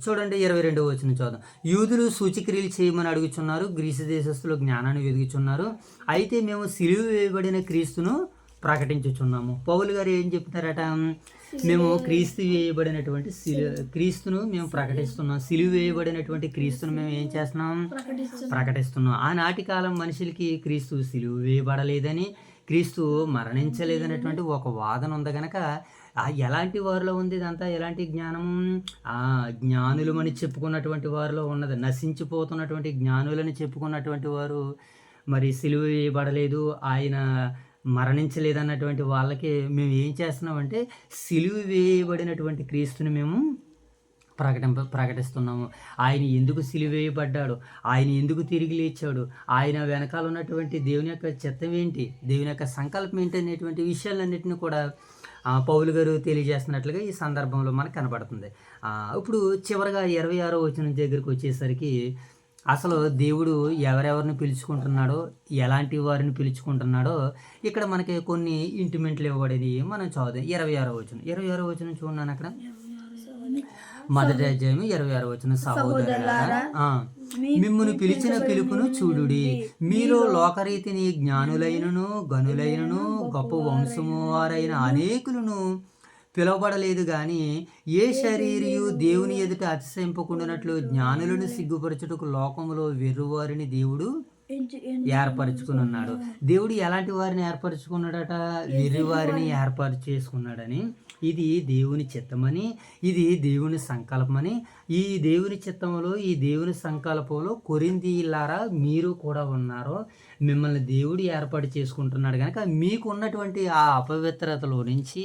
చూడండి 22వ వచనం చూద్దాం. యూదులు సూచక్రియలు చేయమని అడుగుచున్నారు, గ్రీసు దేశస్తులు జ్ఞానాన్ని వెదుగుచున్నారు, అయితే మేము సిలువ వేయబడిన క్రీస్తును ప్రకటించుచున్నాము. పౌలు గారు ఏం చెప్తున్నారట? మేము క్రీస్తు వేయబడినటువంటి క్రీస్తును మేము ప్రకటిస్తున్నాం, సిలువ వేయబడినటువంటి క్రీస్తును మేము ఏం చేస్తున్నాం? ప్రకటిస్తున్నాం. ఆనాటి కాలం మనుషులకి క్రీస్తు సిలువ వేయబడలేదని, క్రీస్తు మరణించలేదనేటువంటి ఒక వాదన ఉంది కనుక ఎలాంటి వారిలో ఉంది ఇదంతా? ఎలాంటి జ్ఞానము? జ్ఞానులమని చెప్పుకున్నటువంటి వారిలో ఉన్నది. నశించిపోతున్నటువంటి జ్ఞానులని చెప్పుకున్నటువంటి వారు మరి సిలువ వేయబడలేదు, ఆయన మరణించలేదన్నటువంటి వాళ్ళకి మేము ఏం చేస్తున్నామంటే సిలువ వేయబడినటువంటి క్రీస్తుని మేము ప్రకటిస్తున్నాము. ఆయన ఎందుకు సిలువ వేయబడ్డాడు, ఆయన ఎందుకు తిరిగి లేచాడు, ఆయన వెనకాల ఉన్నటువంటి దేవుని యొక్క చిత్తం ఏంటి, దేవుని యొక్క సంకల్పం ఏంటి అనేటువంటి విషయాలన్నింటినీ కూడా పౌలు గారు తెలియజేస్తున్నట్లుగా ఈ సందర్భంలో మనకు కనబడుతుంది. ఇప్పుడు చివరిగా 26వ వచనం దగ్గరికి వచ్చేసరికి అసలు దేవుడు ఎవరెవరిని పిలుచుకుంటున్నాడో, ఎలాంటి వారిని పిలుచుకుంటున్నాడో ఇక్కడ మనకి కొన్ని ఇంటిమెంట్లు ఇవ్వబడేది మనం చదువుదాం. 26వ వచనం చూడండి అక్కడ. మొదటి అధ్యాయం 26వ వచనం. సహోదరులారా మిమ్మును పిలిచిన పిలుపును చూడుడి. మీలో లోకరీతిని జ్ఞానులైనను గనులైనను గొప్ప వంశము వారైన అనేకులను పిలువబడలేదు గాని ఏ శరీరియు దేవుని ఎదుట అతిశయింపకుండానట్లు జ్ఞానులను సిగ్గుపరచుటకు లోకములో వెర్రువారిని దేవుడు ఏర్పరచుకుని ఉన్నాడు. దేవుడు ఎలాంటి వారిని ఏర్పరచుకున్నాడట? వెర్రి వారిని ఏర్పాటు చేసుకున్నాడని. ఇది దేవుని చిత్తమని, ఇది దేవుని సంకల్పమని. ఈ దేవుని చిత్తంలో, ఈ దేవుని సంకల్పంలో కొరింథీయులారా మీరు కూడా ఉన్నారో. మిమ్మల్ని దేవుడు ఏర్పాటు చేసుకుంటున్నాడు కనుక మీకున్నటువంటి ఆ అపవిత్రతలో నుంచి,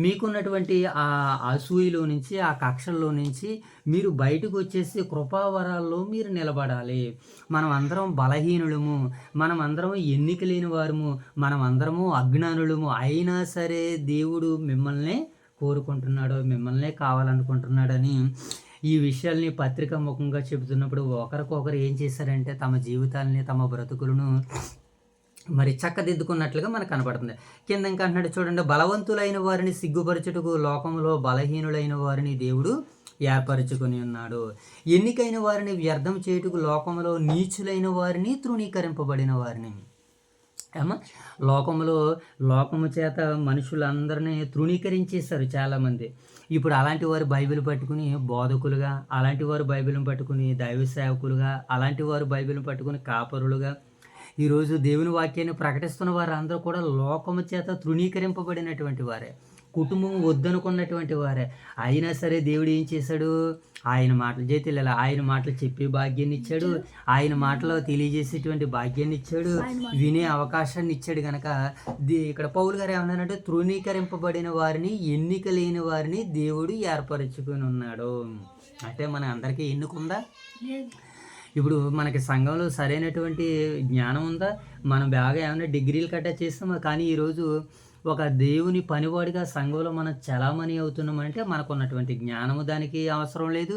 మీకున్నటువంటి ఆ అసూయలో నుంచి, ఆ కక్షల్లో నుంచి మీరు బయటకు వచ్చేసి కృపావరాల్లో మీరు నిలబడాలి. మనం అందరం బలహీనులము, మనం అందరం ఎన్నిక లేని వారము, మనం అందరము అజ్ఞానులము. అయినా సరే దేవుడు మిమ్మల్నే కోరుకుంటున్నాడు, మిమ్మల్నే కావాలనుకుంటున్నాడని ఈ విషయాల్ని పత్రిక ముఖంగా చెబుతున్నప్పుడు ఒకరికొకరు ఏం చేశారంటే తమ జీవితాలని, తమ బ్రతుకులను మరి చక్కదిద్దుకున్నట్లుగా మనకు కనపడుతుంది. కింద ఇంకా అంటున్నాడు చూడండి, బలవంతులైన వారిని సిగ్గుపరచుటకు లోకంలో బలహీనులైన వారిని దేవుడు ఏర్పరచుకొని ఉన్నాడు. ఎన్నికైన వారిని వ్యర్థం చేయుటకు లోకంలో నీచులైన వారిని, తృణీకరింపబడిన వారిని. ఏమా లోకము చేత మనుషులందరినీ తృణీకరించేశారు చాలామంది. ఇప్పుడు అలాంటి వారు బైబిల్ పట్టుకుని బోధకులుగా, అలాంటి వారు బైబిల్ని పట్టుకుని దైవ సేవకులుగా, అలాంటి వారు బైబిల్ని పట్టుకుని కాపరులుగా ఈరోజు దేవుని వాక్యాన్ని ప్రకటిస్తున్న వారందరూ కూడా లోకము చేత తృణీకరింపబడినటువంటి వారే, కుటుంబం వద్దనుకున్నటువంటి వారే. అయినా సరే దేవుడు ఏం చేశాడు? ఆయన మాటలు చేతిలా ఆయన మాటలు చెప్పే భాగ్యాన్ని ఇచ్చాడు, ఆయన మాటలో తెలియజేసేటువంటి భాగ్యాన్ని ఇచ్చాడు, వినే అవకాశాన్ని ఇచ్చాడు. కనుక ఇక్కడ పౌలు గారు ఏమన్నారంటే తృణీకరింపబడిన వారిని, ఎన్నిక లేని వారిని దేవుడు ఏర్పరచుకొని ఉన్నాడు. అంటే మన అందరికీ ఎన్నుకుందా? ఇప్పుడు మనకి సంఘంలో సరైనటువంటి జ్ఞానం ఉందా? మనం బాగా ఏమైనా డిగ్రీలు కట్టా చేస్తామా? కానీ ఈరోజు ఒక దేవుని పనివాడిగా సంఘంలో మనం చలామణి అవుతున్నామంటే మనకున్నటువంటి జ్ఞానము దానికి అవసరం లేదు,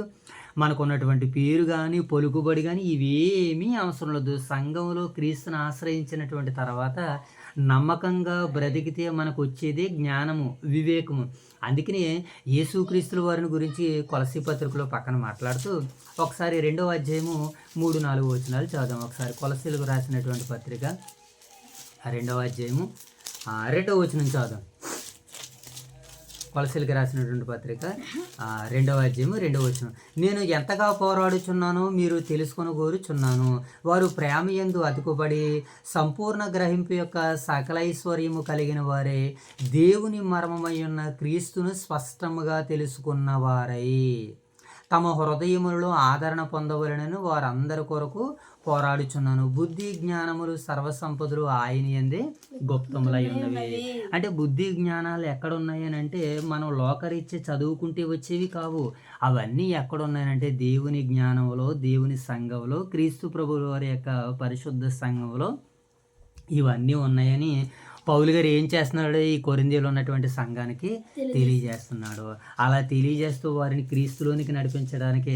మనకున్నటువంటి పేరు కానీ పలుకుబడి కానీ ఇవేమీ అవసరం లేదు. సంఘంలో క్రీస్తుని ఆశ్రయించినటువంటి తర్వాత నమ్మకంగా బ్రతికితే మనకు వచ్చేదే జ్ఞానము, వివేకము. అందుకనే యేసుక్రీస్తుల వారిని గురించి కొలసీ పత్రికలో పక్కన మాట్లాడుతూ ఒకసారి 2వ అధ్యాయము 3-4 వచనాలు చదుదాం. ఒకసారి కొలసీలకు రాసినటువంటి పత్రిక 2వ అధ్యాయము 2వ వచనం చదుదాం. కొలసీలకు రాసినటువంటి పత్రిక 2వ అధ్యాయము 2వ వచనం. నేను ఎంతగా పోరాడుచున్నానో మీరు తెలుసుకొని కోరుచున్నాను. వారు ప్రేమ యందు అతుకుబడి సంపూర్ణ గ్రహింపు యొక్క సకలైశ్వర్యము కలిగిన వారే దేవుని మర్మమై ఉన్న క్రీస్తును స్పష్టముగా తెలుసుకున్న వారై తమ హృదయములలో ఆదరణ పొందవలనని వారందరి కొరకు పోరాడుచున్నాను. బుద్ధి జ్ఞానములు సర్వసంపదలు ఆయన యందే గుప్తములై ఉన్నవి. అంటే బుద్ధి జ్ఞానాలు ఎక్కడున్నాయి అని అంటే మనం లోకరీత్యా చదువుకుంటే వచ్చేవి కావు. అవన్నీ ఎక్కడున్నాయంటే దేవుని జ్ఞానంలో, దేవుని సంఘంలో, క్రీస్తు ప్రభువు వారి యొక్క పరిశుద్ధ సంఘంలో ఇవన్నీ ఉన్నాయని పౌలు గారు ఏం చేస్తున్నాడు? ఈ కొరింథీలో ఉన్నటువంటి సంఘానికి తెలియజేస్తున్నాడు. అలా తెలియజేస్తూ వారిని క్రీస్తులోనికి నడిపించడానికి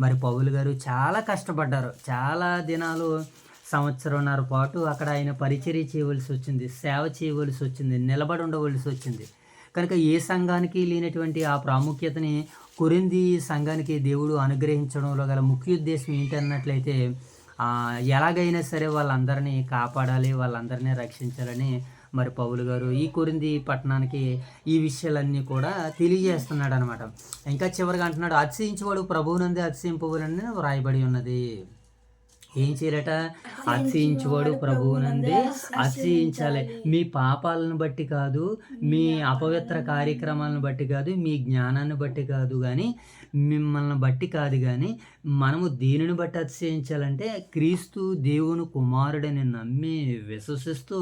మరి పౌలు గారు చాలా కష్టపడ్డారు. చాలా దినాలు, సంవత్సరంన్నర పాటు అక్కడ ఆయన పరిచర్య చేయవలసి వచ్చింది, సేవ చేయవలసి వచ్చింది, నిలబడి ఉండవలసి వచ్చింది. కనుక ఏ సంఘానికి లేనటువంటి ఆ ప్రాముఖ్యతని కొరింథీ సంఘానికి దేవుడు అనుగ్రహించడంలో గల ముఖ్య ఉద్దేశం ఏంటన్నట్లయితే ఎలాగైనా సరే వాళ్ళందరినీ కాపాడాలి, వాళ్ళందరినీ రక్షించాలని మరి పౌలు గారు ఈ కొరింథీ పట్టణానికి ఈ విషయాలన్నీ కూడా తెలియజేస్తున్నాడు అనమాట. ఇంకా చివరిగా అంటున్నాడు, అతిశయించువాడు ప్రభువునందే అతిశయింపవలనని వ్రాయబడి ఉన్నది. ఏం చేయాలట? అతిశయించువాడు ప్రభువునందే అతిశయించాలి. మీ పాపాలను బట్టి కాదు, మీ అపవిత్ర కార్యక్రమాలను బట్టి కాదు, మీ జ్ఞానాన్ని బట్టి కాదు, కానీ మిమ్మల్ని బట్టి కాదు. కానీ మనము దేనిని బట్టి అతిశయించాలంటే క్రీస్తు దేవుని కుమారుడని నమ్మి విశ్వసిస్తూ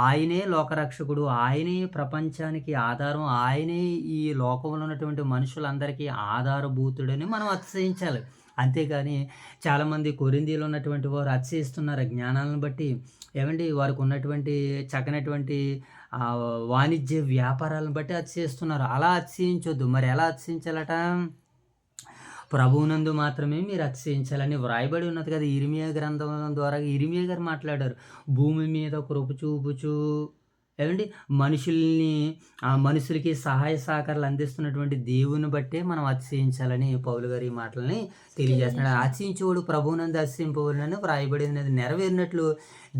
ఆయనే లోకరక్షకుడు, ఆయనే ప్రపంచానికి ఆధారం, ఆయనే ఈ లోకంలో ఉన్నటువంటి మనుషులందరికీ ఆధారభూతుడని మనం అతిశయించాలి. అంతేకాని చాలామంది కొరింథీలో ఉన్నటువంటి వారు అతిశయిస్తున్నారు జ్ఞానాలను బట్టి. ఏమండి, వారికి ఉన్నటువంటి చక్కనటువంటి వాణిజ్య వ్యాపారాలను బట్టి అతిశయిస్తున్నారు. అలా అతిశయించొద్దు. మరి ఎలా అతిశయించాలట? ప్రభువునందు మాత్రమే మీరు అతిశయించాలని వ్రాయబడి ఉన్నది కదా. ఇర్మియా గ్రంథం ద్వారా ఇర్మియా గారు మాట్లాడారు. భూమి మీద కృప చూపుచు ఏవండి మనుషుల్ని మనుషులకి సహాయ సహకారాలు అందిస్తున్నటువంటి దేవుని బట్టే మనం అతిశయించాలని పౌలు గారు ఈ మాటలని తెలియజేస్తున్నాడు. అతిశయించేవాడు ప్రభువునందు అతిశయింపవలెనని వ్రాయబడినది నెరవేరినట్లు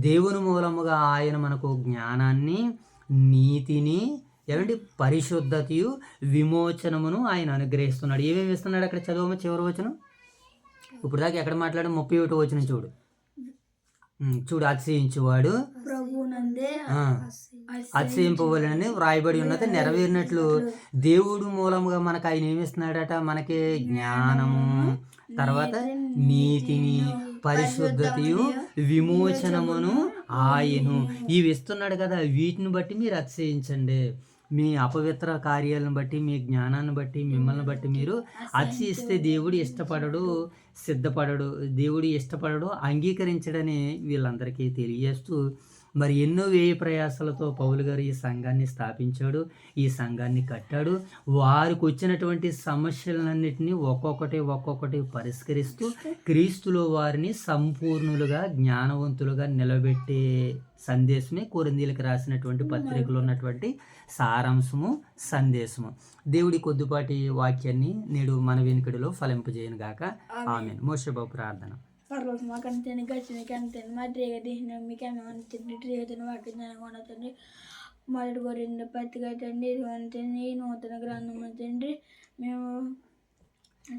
దేవుని మూలముగా ఆయన మనకు జ్ఞానాన్ని, నీతిని, ఏమండి పరిశుద్ధతయు, విమోచనమును ఆయన అనుగ్రహిస్తున్నాడు. ఏమేమి ఇస్తున్నాడు అక్కడ చదవము చివరి వచనం. ఇప్పుడు దాకా ఎక్కడ మాట్లాడడం 31వ వచనం చూడు. చూడు, అతిశయించువాడు ప్రభువునందే అతిశయింపవలెనని వ్రాయబడి ఉన్నది నెరవేరినట్లు దేవుడు మూలముగా మనకు ఆయన ఏమిస్తున్నాడట, మనకి జ్ఞానము, తర్వాత నీతిని, పరిశుద్ధతయు, విమోచనమును ఆయను ఇవి ఇస్తున్నాడు కదా. వీటిని బట్టి మీరు అతిశయించండి. మీ అపవిత్ర కార్యాలను బట్టి, మీ జ్ఞానాన్ని బట్టి, మిమ్మల్ని బట్టి మీరు అతిశయిస్తే దేవుడు ఇష్టపడడు, సిద్ధపడడు, దేవుడు ఇష్టపడడు, అంగీకరించడని వీళ్ళందరికీ తెలియజేస్తూ మరి ఎన్నో వ్యయ ప్రయాసాలతో పౌలు గారు ఈ సంఘాన్ని స్థాపించాడు, ఈ సంఘాన్ని కట్టాడు. వారికి వచ్చినటువంటి సమస్యలన్నింటినీ ఒక్కొక్కటి పరిష్కరిస్తూ క్రీస్తులో వారిని సంపూర్ణులుగా, జ్ఞానవంతులుగా నిలబెట్టే సందేశమే కొరింథీయులకు రాసినటువంటి పత్రికలో ఉన్నటువంటి సారాంశము, సందేశము. దేవుడి కొద్దిపాటి వాక్యాన్ని నేడు మన వెనుకడిలో ఫలింపజేయను గాక. ఆమేన్. మోషేబాబు ప్రార్థన. పర్లోకి మాకు అంతేని గచ్చినకి అంతేని మా డ్రేగ తీసిన మీకు అన్నండి డ్రేగతిని వాక్యం కొనతండి మొదటి కోరింది పత్రిక తండ్రి ఇదిగోనండి నూతన గ్రంథం తండ్రి మేము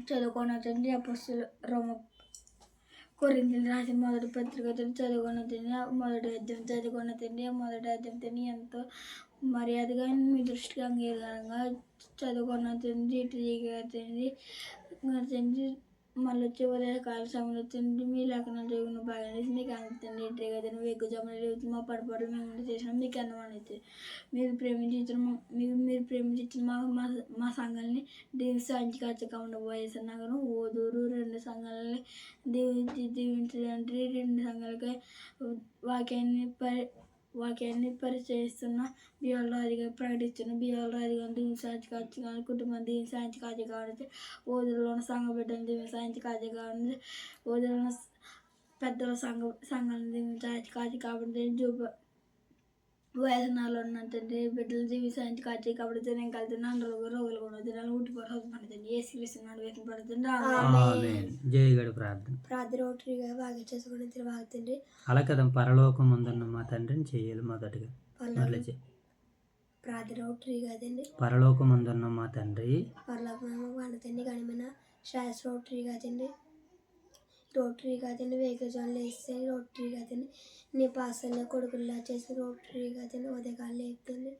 చదువుకున్న తండ్రి అపొస్తలులు రోమ కొరింథీయులకు రాసిన మొదటి పత్రిక తండ్రి చదువుకున్న తండ్రి మొదటి అధ్యాయం చదువుకున్న తండ్రి మొదటి అధ్యాయం తండ్రి ఎంతో మర్యాదగా మీ దృష్టికి అంగీకారంగా చదువుకున్న తండ్రి డ్రేగ తండ్రి మళ్ళీ వచ్చే ఉదయకాల సమయంలో తండ్రి మీ లేఖనాలు చదువుకున్న బాగా మీకు అందుతండి డ్రేగ తండ్రి వెగ్గు జమలు మా పడిపడలు మేము చేసినాం మీకు అన్నమాట. మీరు ప్రేమించిన మా సంఘాలని దీవించి ఖచ్చితంగా ఉండబోయేసారు. నగరం ఓదూరు 2 సంఘాలని దీవించండి. 2 సంఘాలకి వాక్యాన్ని పరిచయిస్తున్న బియ్యాలరాజుగా ప్రకటిస్తున్న బియ్యాలరాజుగా దీని సాయంచి కాచి కానీ కుటుంబం దీని సాయంచి కాచి కావాలి. ఓదులో ఉన్న సంఘ బిడ్డలు దీని సాయంచి కాచి కావాలి. ఓదులో ఉన్న పెద్దల సంఘాలను దీని సాయంచి కాచి కాబట్టి వయసనాలు ఉన్నంతండి బిడ్డలు దీవి సాయంచి కాచి కాబట్టి నేను కలిసి అందరూ రోగులు కూడా దినాలు ఉట్టిపోయి పడుతుంది. ఏ సిరిస్తున్నాడు వేసిన పడుతుంది. జయగడు ప్రార్థన. ప్రార్థన ఒకటిగా బాగా చేసుకుని తిరగతండి. అలా కదా, పరలోకం ఉందన్న మా తండ్రిని చేయాలి మొదటిగా. ప్రార్థన ఒకటి కాదండి. పరలోకం ఉందన్న మా తండ్రి, పరలోకం వండుతండి గణమైన శాస్త్ర ఒకటి కాదండి. రోటరీ కాదండి. వేగజాలు వేస్తే రోటరీ కాదండి. నీ పాసల్లో కొడుకుల్లా చేసి రోటరీ కాదండి. ఉదయకాలు లేపుతుంది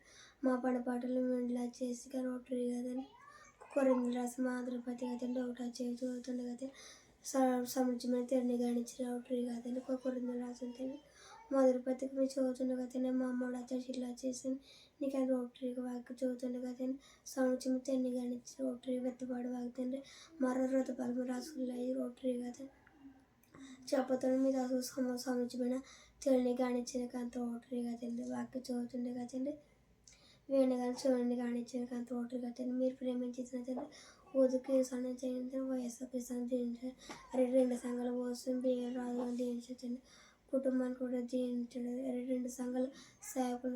మా పడపాటలు మెండ్లా చేసి రోటరీ కాదండి. కొరింథీయులకు రాసిన ఆంధ్రపతి కాదండి. ఒకటా చేసి చదువుతుంది కదండి. సముద్రమైన తెరని గానిచ్చిన రోటరీ కాదండి. కొరింథీయులకు రాసింది మొదటి పత్రిక మీరు చదువుతుంది కదండి. మా అమ్మడు వచ్చేసి ఇలా చేసింది నీకు అది రోటరీగా వాకి చదువుతుంది కదండి. సముద్రం తెరని గానిచ్చిన రోటరీ వెత్తపాడు వాగుతుంది. మరో ఋతుపాలు రాసుకున్నాయి రోటరీ కదండి. చెప్పతో మీద అసలు సముద్రమైన తెరని గానిచ్చిన కాంత రోటరీ కదండి. వాక్య చదువుతుంది కదండి. వేణి కానీ చెవుని గానిచ్చిన కాంత రోటరీ కదండి. మీరు ప్రేమించిన తండ్రి ఊదుకి సన్న చేయండి. వయస్సుకి సన్న చేయించండి. 2 సంఘాల కోసం బియ్యం రాజు దీవించండి. కుటుంబాన్ని కూడా దీవించండి. 2 సంఘాల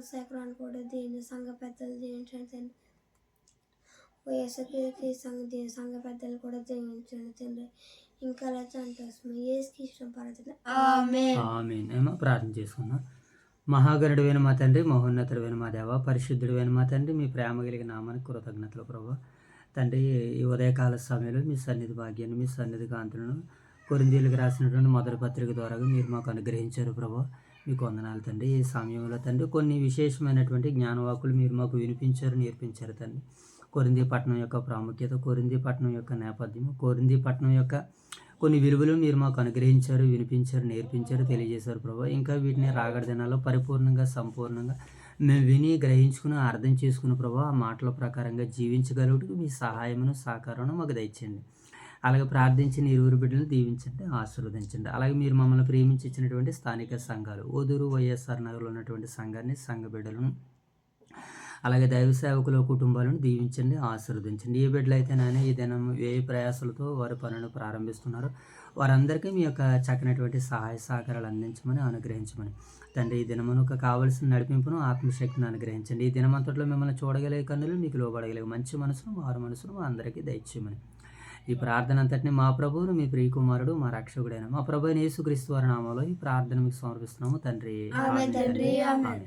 సేకరాన్ని కూడా దీవించండి. సంఘ పెద్దలు దీవించండి. వయస్సుకి సంఘ పెద్దలు కూడా దీవించండి తండ్రి. ఇంకా అలా సంతోషం ఏసుకి ఇష్టం పడుతుంది. ఆమేన్. ప్రార్థన చేసుకున్నాం. మహాగణుడైన మా తండ్రి, మహోన్నతుడైన మా దేవ, పరిశుద్ధుడైన మా తండ్రి, మీ ప్రేమ కలిగిన నామానికి కృతజ్ఞతలు ప్రభా. తండ్రి, ఈ ఉదయకాల సమయంలో మీ సన్నిధి భాగ్యాన్ని, మీ సన్నిధి కాంతులను కొరింథీయులకు రాసినటువంటి మొదటి పత్రిక ద్వారా మీరు మాకు అనుగ్రహించారు ప్రభా. మీకు వందనాలు తండ్రి. ఈ సమయంలో తండ్రి కొన్ని విశేషమైనటువంటి జ్ఞానవాకులు మీరు మాకు వినిపించారు, నేర్పించారు తండ్రి. కొరింథీ పట్టణం యొక్క ప్రాముఖ్యత, కొరింథీ పట్టణం యొక్క నేపథ్యం, కొరింథీ పట్టణం యొక్క కొన్ని విలువలు మీరు మాకు అనుగ్రహించారు, వినిపించారు, నేర్పించారు, తెలియజేశారు ప్రభా. ఇంకా వీటిని రాగడ దినాల్లో పరిపూర్ణంగా, సంపూర్ణంగా మేము విని గ్రహించుకుని అర్థం చేసుకుని ప్రభా ఆ మాటల ప్రకారంగా జీవించగలుగుటకు మీ సహాయమును, సహకారమును మాకు దయచేయండి. అలాగే ప్రార్థించిన ఇరువురు బిడ్డలను దీవించండి, ఆశీర్వదించండి. అలాగే మీరు మమ్మల్ని ప్రేమించి ఇచ్చినటువంటి స్థానిక సంఘాలు ఓదూరు వైఎస్ఆర్ నగర్లో ఉన్నటువంటి సంఘాన్ని, సంఘ బిడ్డలను అలాగే దైవ సేవకుల కుటుంబాలను దీవించండి, ఆశీర్వదించండి. ఏ బిడ్డలైతే నాయన ఈ దినం వ్యయ ప్రయాసాలతో వారి పనులను ప్రారంభిస్తున్నారు వారందరికీ మీ యొక్క చక్కనటువంటి సహాయ సహకారాలు అందించమని అనుగ్రహించమని తండ్రి, ఈ దినమునకు కావలసిన నడిపింపును ఆత్మశక్తిని అనుగ్రహించండి. ఈ దినమంతట్లో మిమ్మల్ని చూడగలిగే కన్నులు, మీకు లోబడగలిగే మంచి మనసును, మారు మనసును మా అందరికీ దయచేయమని ఈ ప్రార్థన అంతటిని మా ప్రభువును, మీ ప్రియకుమారుడు, మా రక్షకుడైన మా ప్రభు అయిన యేసుక్రీస్తు వారి నామంలో ఈ ప్రార్థన మీకు సమర్పిస్తున్నాము తండ్రి. ఆమేన్ తండ్రి, ఆమేన్. ఆమేన్.